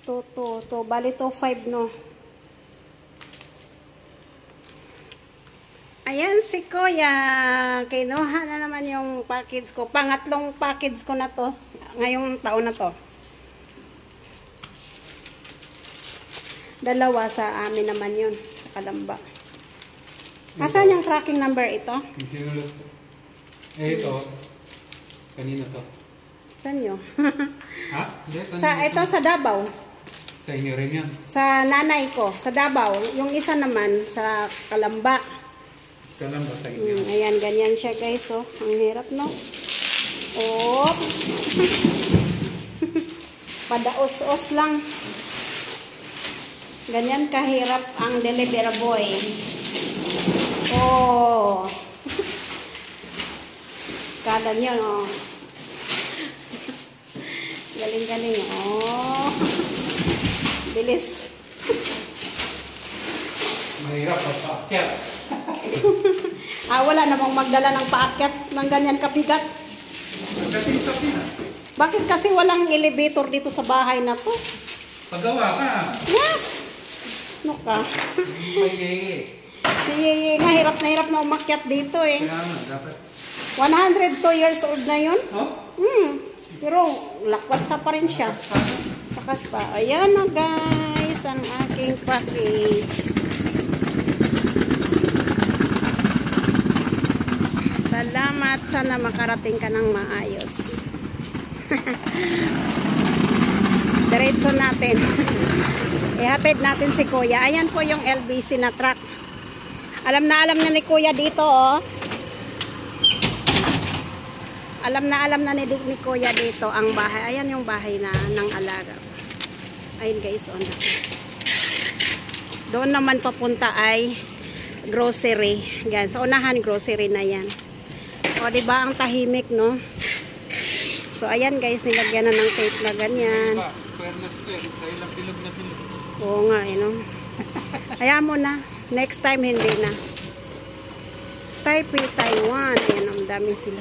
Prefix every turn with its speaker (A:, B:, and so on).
A: 2, bali 2.5 no. Ayan si Kuya. Kinuha na naman yung package ko. Pangatlong package ko na to. Ngayong taon na to. Dalawa sa amin naman yun. Sa Kalamba. Asan yung tracking number ito?
B: Ito. Kanina to.
A: Saan nyo?
B: Ha?
A: Ito sa Davao.
B: Sa inyo rin yan?
A: Sa nanay ko. Sa Davao. Yung isa naman sa Kalamba.
B: Kalamba sa inyo.
A: Ayan, ganyan siya guys. Oh. Ang hirap no? Oops. Padaos-os lang. Ganyan kahirap ang delivery boy. Oh. Kala nyo, no? Galing-galing, oh. Bilis.
B: Mahirap ang paakyat.
A: Wala namang magdala ng paakyat ng ganyan kabigat. Bakit kasi walang elevator dito sa bahay na to?
B: Pagawa ka.
A: Yeah. Ano ka? Si Yeye nga, hirap na umakyat dito eh. 102 years old na yun. Pero lakwatsa pa rin siya. Takas pa. Ayan na guys, ang aking package. Salamat. Sana makarating ka ng maayos. Diretso natin. Ihatid natin si Kuya. Ayan po yung LBC na truck. Alam na ni Kuya dito, oh. Alam na ni Kuya dito ang bahay. Ayan yung bahay na ng alaga. Ayun guys, on. Doon naman papunta ay grocery. Yan, sa unahan grocery na yan. O, diba ang tahimik, no? So, ayan guys, nilagyan na ng tape na ganyan. Oo nga, eh, no? Hayaan mo na. Next time, hindi na. Taipei, Taiwan. Ayan, ang dami sila.